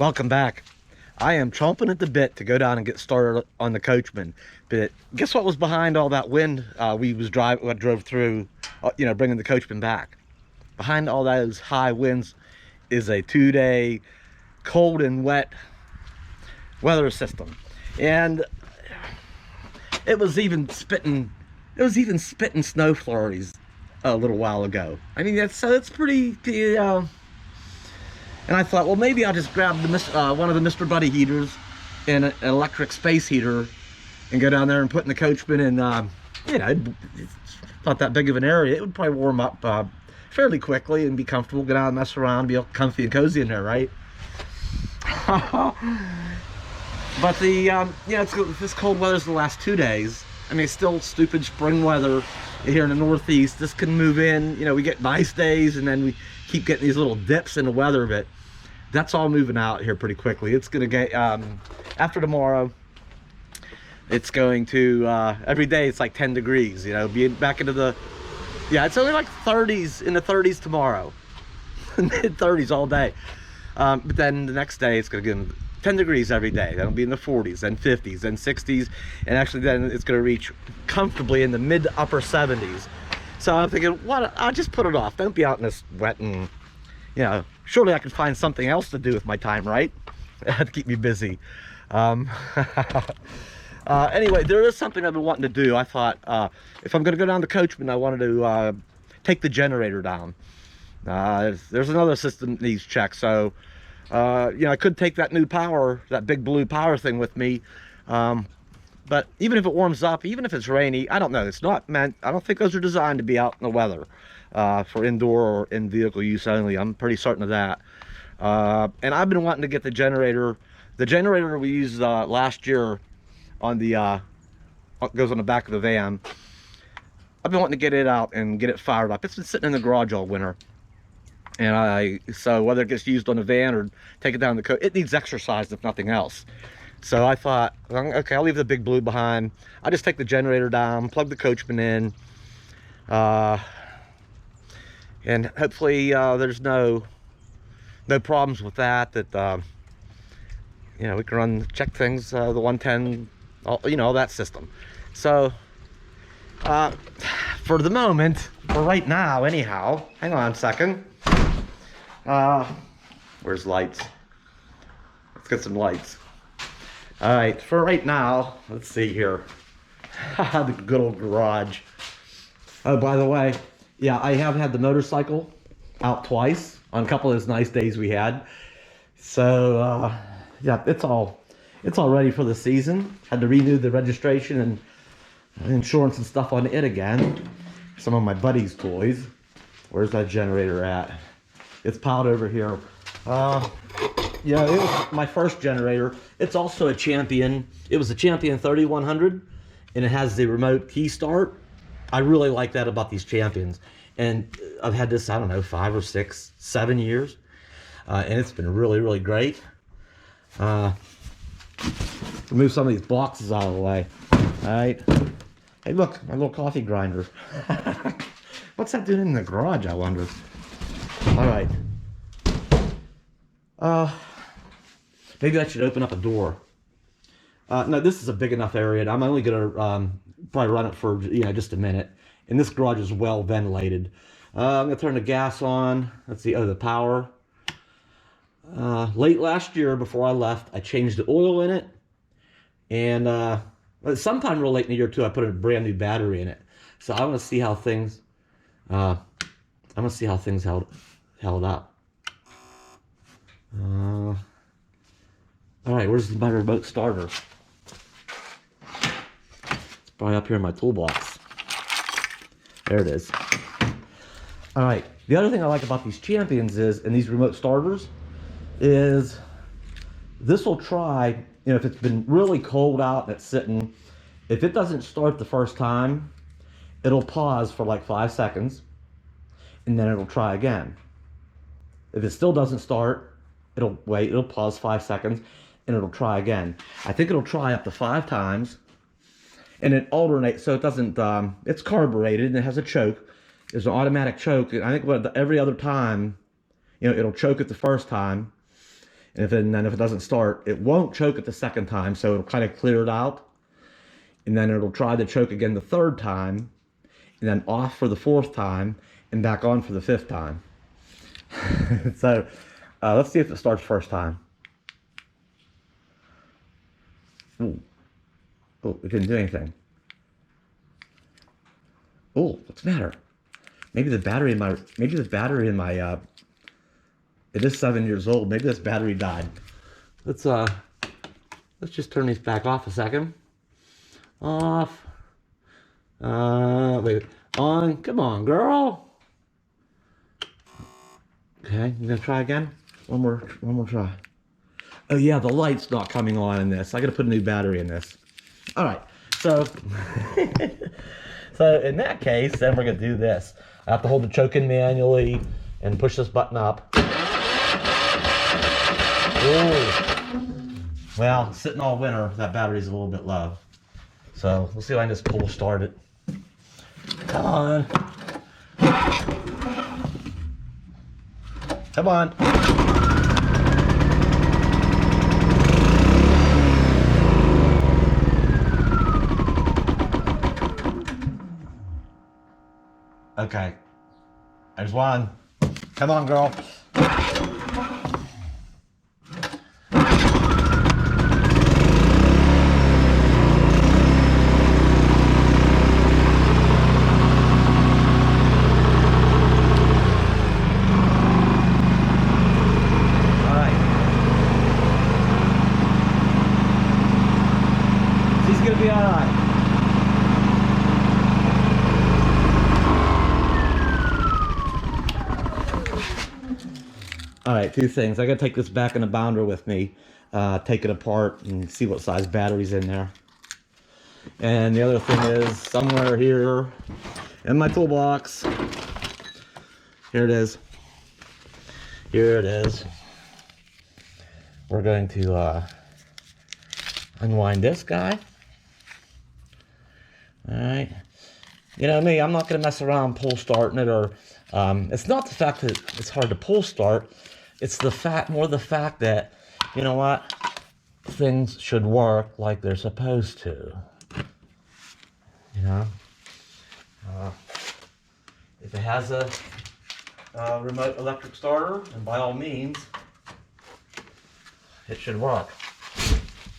Welcome back. I am chomping at the bit to go down and get started on the Coachmen. But guess what was behind all that wind we drove through, bringing the Coachmen back? Behind all those high winds is a 2-day cold and wet weather system. And it was even spitting snow flurries a little while ago. I mean, it's pretty, and I thought, well, maybe I'll just grab one of the Mr. Buddy heaters and an electric space heater and go down there and put in the Coachmen, and it's not that big of an area. It would probably warm up fairly quickly and be comfortable, get out and mess around, be all comfy and cozy in there, right? But this cold weather's the last 2 days. I mean, it's still stupid spring weather here in the Northeast. This can move in, we get nice days, and then we keep getting these little dips in the weather, but that's all moving out here pretty quickly. It's gonna get after tomorrow, it's going to every day it's like 10 degrees, being back into the, it's only like 30s, in the 30s tomorrow. Mid 30s all day, but then the next day it's gonna get 10 degrees every day. That'll be in the 40s, then 50s, then 60s, and actually then it's gonna reach comfortably in the mid to upper 70s. So I'm thinking, what? I'll just put it off. Don't be out in this wet, and surely I can find something else to do with my time, right? To keep me busy. Anyway, there is something I've been wanting to do. I thought, if I'm going to go down the Coachmen, I wanted to take the generator down. There's another system that needs checked, so I could take that new power, that big blue power thing with me. But even if it warms up, even if it's rainy, I don't know. It's not meant, I don't think those are designed to be out in the weather for indoor or in vehicle use only. I'm pretty certain of that. And I've been wanting to get the generator. The generator we used last year on the, goes on the back of the van. I've been wanting to get it out and get it fired up. It's been sitting in the garage all winter. And so whether it gets used on the van or take it down the it needs exercise if nothing else. So I thought, okay, I'll leave the big blue behind. I'll just take the generator down, plug the Coachmen in, and hopefully there's no problems with that. That we can check things, the 110, all that system. So for the moment, for right now, anyhow, hang on a second. Where's lights? Let's get some lights. All right, for right now, let's see here. The good old garage. Oh, by the way, I have had the motorcycle out twice on a couple of those nice days we had. So, it's all ready for the season. Had to renew the registration and insurance and stuff on it again. Some of my buddy's toys. Where's that generator at? It's piled over here. It was my first generator. It's also a Champion. It was a Champion 3100, and it has the remote key start. I really like that about these Champions. And I've had this, I don't know, 5 or 6, 7 years. And it's been really, really great. Move some of these boxes out of the way. All right. Hey, look, my little coffee grinder. What's that doing in the garage, I wonder? All right. Maybe I should open up a door. No, this is a big enough area, and I'm only gonna probably run it for just a minute. And this garage is well ventilated. I'm gonna turn the gas on. Let's see. Oh, the power. Late last year, before I left, I changed the oil in it, and sometime real late in the year too, I put a brand new battery in it. So I want to see how things. I'm gonna see how things held up. All right, where's my remote starter? It's probably up here in my toolbox. There it is. All right, the other thing I like about these Champions and these remote starters is this will try, if it's been really cold out and it's sitting, if it doesn't start the first time, it'll pause for like 5 seconds, and then it'll try again. If it still doesn't start, it'll wait, it'll pause 5 seconds, and it'll try again. I think it'll try up to 5 times, and it alternates, so it doesn't, it's carbureted, and it has a choke. There's an automatic choke, and I think every other time, it'll choke it the first time, And then if it doesn't start, it won't choke it the second time, so it'll kind of clear it out. And then it'll try to choke again the third time, and then off for the fourth time, and back on for the fifth time. So let's see if it starts first time. Ooh. Oh, it didn't do anything. Oh, what's the matter? Maybe the battery in my, it is 7 years old. Maybe this battery died. Let's just turn these back off a second. Off. Wait, on. Come on, girl. Okay, you gonna try again? One more try. Oh yeah, the light's not coming on in this. I gotta put a new battery in this. All right, so so in that case, then we're gonna do this. I have to hold the choke in manually and push this button up. Ooh. Well, sitting all winter, that battery's a little bit low. So we'll see if I can just pull start it. Come on. Come on. Okay. There's one. Come on, girl. He's gonna be all right. All right, two things. I gotta take this back in the bounder with me, take it apart and see what size battery's in there. And the other thing is somewhere here in my toolbox. Here it is. Here it is. We're going to unwind this guy. All right. You know me, I'm not going to mess around pull starting it, or it's not the fact that it's hard to pull start. It's more the fact that, you know what, things should work like they're supposed to. You know, if it has a remote electric starter, and by all means, it should work.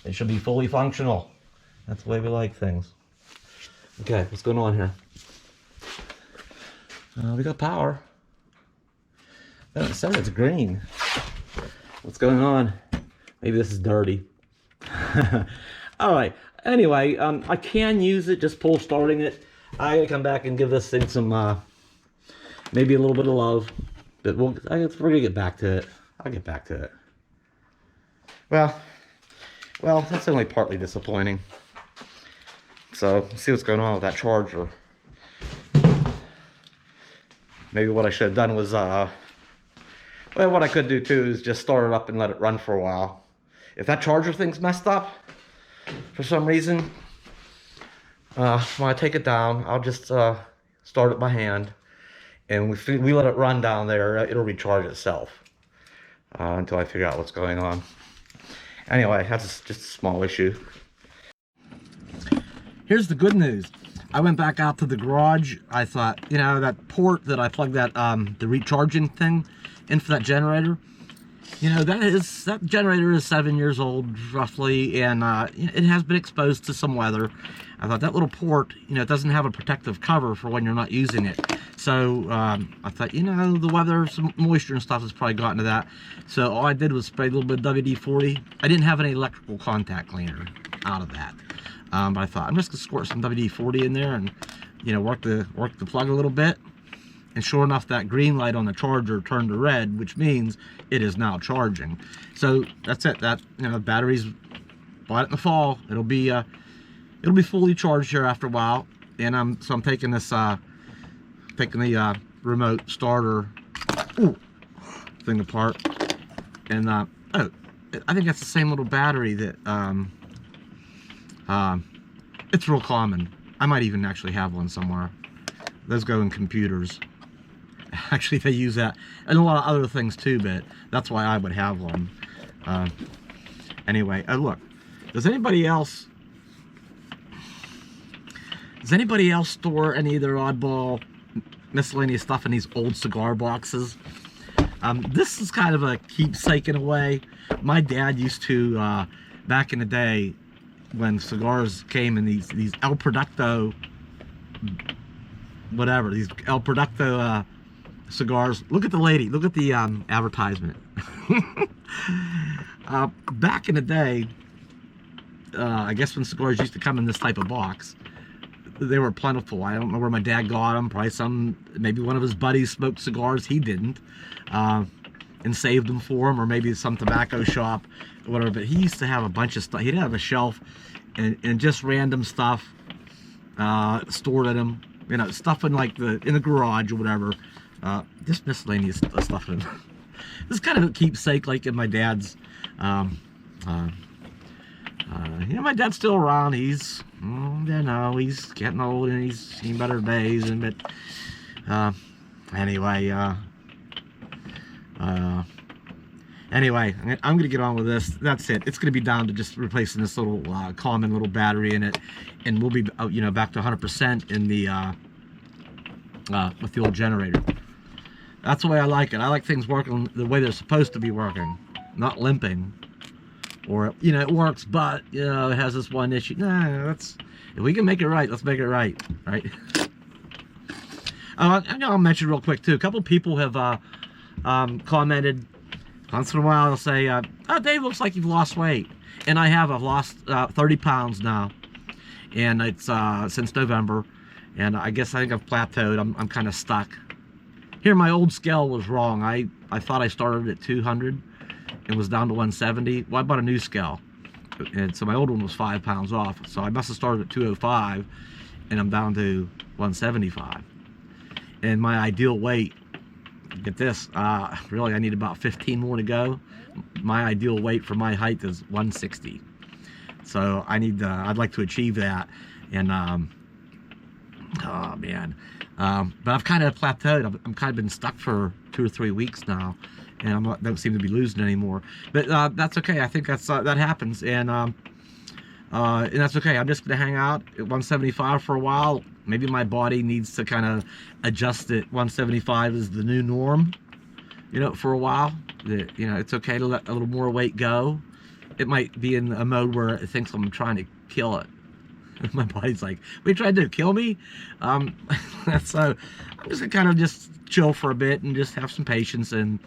It should be fully functional. That's the way we like things. Okay, what's going on here? We got power. Oh, it says it's green. What's going on? Maybe this is dirty. All right. Anyway, I can use it, just pull starting it. I gotta come back and give this thing some, maybe a little bit of love. But we're gonna get back to it. I'll get back to it. Well, that's only partly disappointing. So, let's see what's going on with that charger. Maybe what I should have done was, well, what I could do too is just start it up and let it run for a while. If that charger thing's messed up for some reason, when I take it down, I'll just start it by hand, and we let it run down there. It'll recharge itself until I figure out what's going on. Anyway, that's just a small issue. Here's the good news. I went back out to the garage. I thought, you know, that port that I plugged that the recharging thing in for that generator, you know, that generator is 7 years old roughly, and it has been exposed to some weather. I thought that little port, you know, it doesn't have a protective cover for when you're not using it. So I thought, you know, the weather, some moisture and stuff has probably gotten to that. So all I did was spray a little bit of WD-40. I didn't have any electrical contact cleaner out of that. But I thought, I'm just gonna squirt some WD-40 in there and, you know, work the plug a little bit. And sure enough, that green light on the charger turned to red, which means it is now charging. So that's it. That, you know, the battery's, bought it in the fall. It'll be fully charged here after a while. And I'm taking this, taking the remote starter thing apart. And oh, I think that's the same little battery that it's real common. I might even actually have one somewhere. Those go in computers. Actually, they use that and a lot of other things too, but that's why I would have one. Anyway, look, does anybody else store any of their oddball miscellaneous stuff in these old cigar boxes? This is kind of a keepsake in a way. My dad used to, back in the day, when cigars came in these El Producto, whatever, these El Producto cigars. Look at the lady, look at the advertisement. Back in the day, I guess when cigars used to come in this type of box, they were plentiful. I don't know where my dad got them. Probably maybe one of his buddies smoked cigars, he didn't, and saved them for him, or maybe some tobacco shop, or whatever. But he used to have a bunch of stuff. He'd have a shelf and just random stuff stored in him, you know, stuff in like in the garage or whatever. Just miscellaneous stuff in. This is kind of a keepsake, like in my dad's. You know, my dad's still around. He's, you know, he's getting old and he's seen better days. And but anyway, I'm gonna get on with this. That's it. It's gonna be down to just replacing this little common little battery in it, and we'll be, you know, back to 100% in the with the old generator. That's the way I like it. I like things working the way they're supposed to be working, not limping. Or, you know, it works, but, you know, it has this one issue. Nah, if we can make it right, let's make it right, right? I'll mention real quick, too. A couple people have commented, once in a while, they'll say, oh, Dave, looks like you've lost weight. And I have. I've lost 30 pounds now. And it's since November. And I think I've plateaued. I'm kind of stuck. Here, my old scale was wrong. I thought I started at 200. It was down to 170. Well, I bought a new scale, and so my old one was 5 pounds off. So I must have started at 205, and I'm down to 175. And my ideal weight, get this, really I need about 15 more to go. My ideal weight for my height is 160. So I'd like to achieve that. And oh man, but I've kind of plateaued. I'm kind of been stuck for 2 or 3 weeks now. And don't seem to be losing anymore, but that's okay. I think that happens, and that's okay. I'm just gonna hang out at 175 for a while. Maybe my body needs to kind of adjust it. 175 is the new norm, you know, for a while. You know, it's okay to let a little more weight go. It might be in a mode where it thinks I'm trying to kill it. My body's like, "What are you trying to do? Kill me?" So I'm just gonna kind of just chill for a bit and just have some patience, and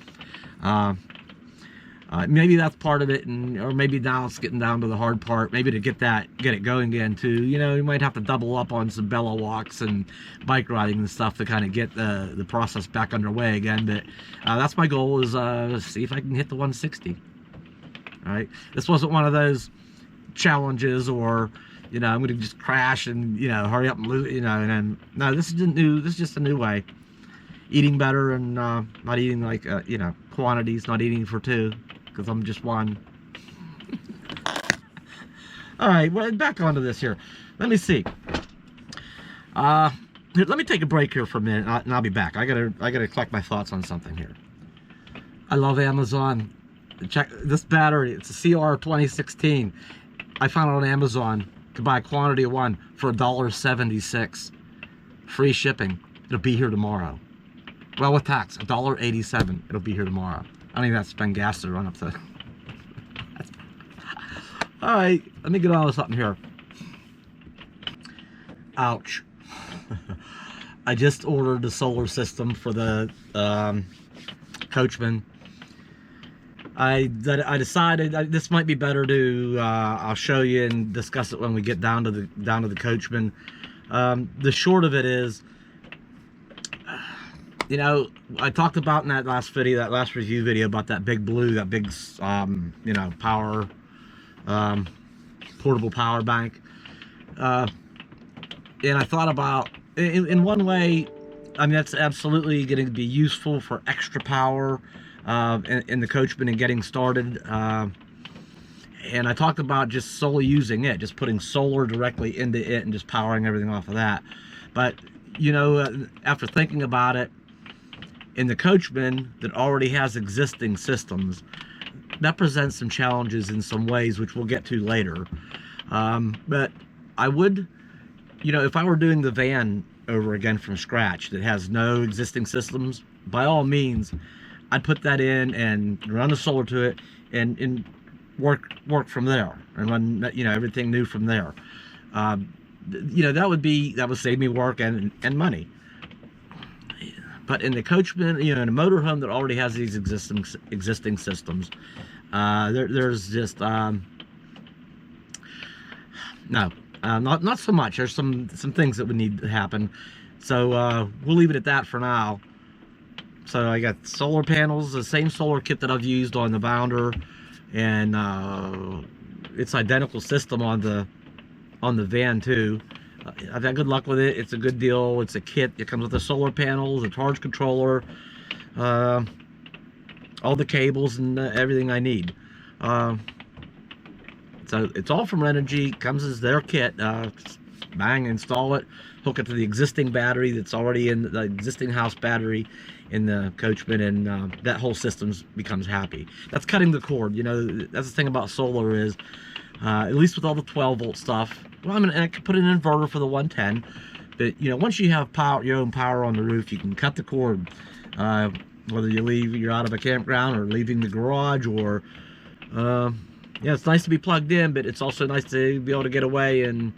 maybe that's part of it, or maybe now it's getting down to the hard part. Maybe to get it going again too. You know, you might have to double up on some bellow walks and bike riding and stuff to kind of get the process back underway again. But that's my goal, is see if I can hit the 160. All right, this wasn't one of those challenges, or, you know, I'm gonna just crash and, you know, hurry up and lose, you know. And then, no, this is just a new way. Eating better, and not eating like you know, quantities, not eating for two, because I'm just one. All right, well, back onto this here. Let me see. Here, let me take a break here for a minute, and I'll be back. I gotta collect my thoughts on something here. I love Amazon. Check this battery. It's a CR 2016. I found it on Amazon. Could buy a quantity of one for $1.76. Free shipping. It'll be here tomorrow. Well, with tax, $1.87. It'll be here tomorrow. I don't even have to spend gas to run up to. All right, let me get on with something here. Ouch. I just ordered the solar system for the Coachmen. I decided this might be better to. I'll show you and discuss it when we get down to the Coachmen. The short of it is, you know, I talked about in that last video, that last review video, about that big blue, that big, you know, power, portable power bank. And I thought about, in one way, I mean, that's absolutely going to be useful for extra power in the Coachmen and getting started. And I talked about just solely using it, just putting solar directly into it and just powering everything off of that. But, you know, after thinking about it, in the Coachmen that already has existing systems, that presents some challenges in some ways, which we'll get to later. But I would, you know, if I were doing the van over again from scratch that has no existing systems, by all means, I'd put that in and run the solar to it and work from there and run, you know, everything new from there. You know, that would save me work and money. But in the Coachmen, you know, in a motorhome that already has these existing systems, there's just no, not so much. There's some things that would need to happen. So we'll leave it at that for now. So I got solar panels, the same solar kit that I've used on the Bounder, and it's identical system on the van too. I've had good luck with it. It's a good deal. It's a kit. It comes with the solar panels, the charge controller, all the cables, and everything I need. So it's all from Renogy. Comes as their kit. Bang, install it, hook it to the existing battery that's already in the existing house battery in the Coachmen, and that whole system becomes happy. That's cutting the cord. You know, that's the thing about solar is, at least with all the 12-volt stuff. Well, I mean, I could put an inverter for the 110, but you know, once you have power, your own power on the roof, you can cut the cord. Whether you're out of a campground or leaving the garage, or yeah, it's nice to be plugged in, but it's also nice to be able to get away and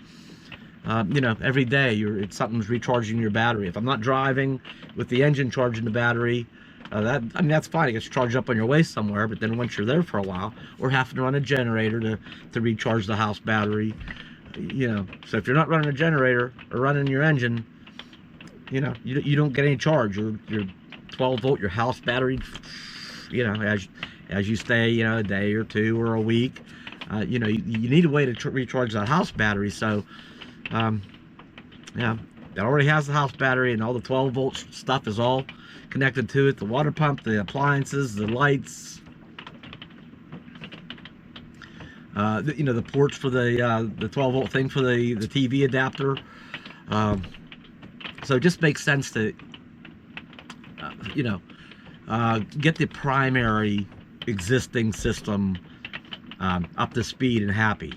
you know, every day something's recharging your battery. If I'm not driving with the engine charging the battery, I mean, that's fine. It gets charged up on your way somewhere, but then once you're there for a while, or having to run a generator to recharge the house battery, you know. So if you're not running a generator or running your engine, you know, you don't get any charge. Your 12-volt, your house battery, you know, as you stay, you know, a day or two or a week, you know, you need a way to recharge that house battery. So yeah, that already has the house battery, and all the 12-volt stuff is all connected to it. The water pump, the appliances, the lights, you know, the ports for the 12-volt thing for the TV adapter. So it just makes sense to you know, get the primary existing system up to speed and happy.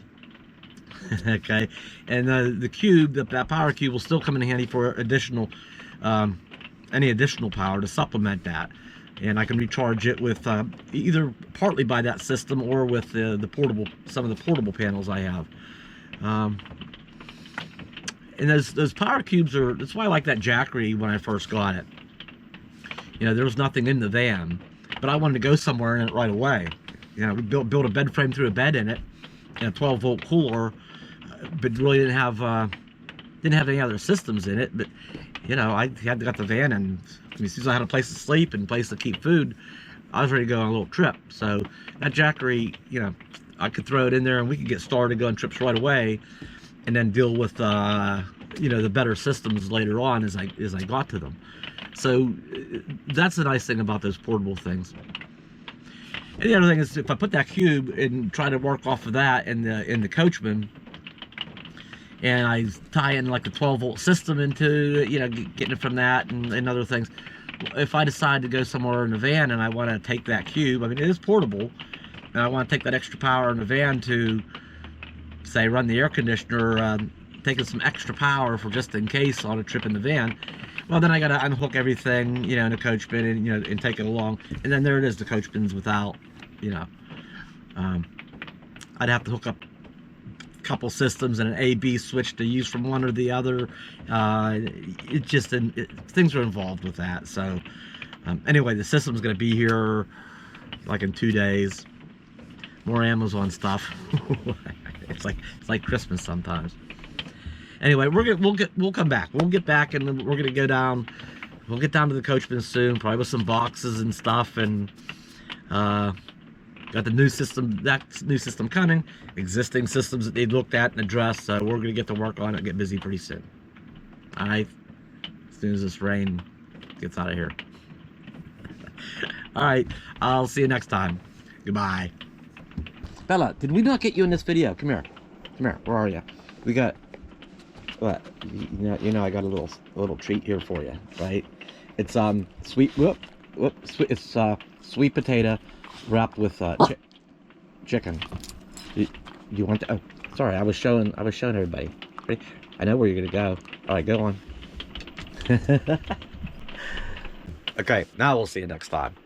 Okay, and the cube, that power cube, will still come in handy for additional any additional power to supplement that, and I can recharge it with either partly by that system or with some of the portable panels I have. And those power cubes that's why I like that Jackery when I first got it. You know, there was nothing in the van, but I wanted to go somewhere in it right away. You know, we built a bed frame, threw a bed in it, and a 12-volt cooler, but really didn't have any other systems in it. But you know, I got the van, and as soon as I had a place to sleep and a place to keep food, I was ready to go on a little trip. So that Jackery, you know, I could throw it in there and we could get started going trips right away, and then deal with you know, the better systems later on as I got to them. So that's the nice thing about those portable things. And the other thing is, if I put that cube and try to work off of that in the Coachmen, and I tie in like a 12-volt system into, you know, getting it from that and other things. If I decide to go somewhere in the van and I want to take that cube, I mean, it is portable, and I want to take that extra power in the van to, say, run the air conditioner, taking some extra power for just in case on a trip in the van. Well, then I got to unhook everything, you know, in a Coachmen, and you know, and take it along, and then there it is, the Coachmen's without, you know, I'd have to hook up couple systems and an A/B switch to use from one or the other. Things are involved with that. So anyway, the system's going to be here like in 2 days. More Amazon stuff. it's like Christmas sometimes. Anyway, we'll come back. We'll get back, and we're gonna go down. We'll get down to the Coachmen soon, probably with some boxes and stuff, and got the new system, that new system coming, existing systems that they looked at and addressed, so we're going to get to work on it and get busy pretty soon. Alright, as soon as this rain gets out of here. Alright, I'll see you next time. Goodbye. Bella, did we not get you in this video? Come here. Come here, where are you? We got, what? You know I got a little treat here for you, right? It's sweet potato wrapped with chicken. You want to? Oh, sorry. I was showing everybody. Ready? I know where you're gonna go. All right, go on. Okay, now we'll see you next time.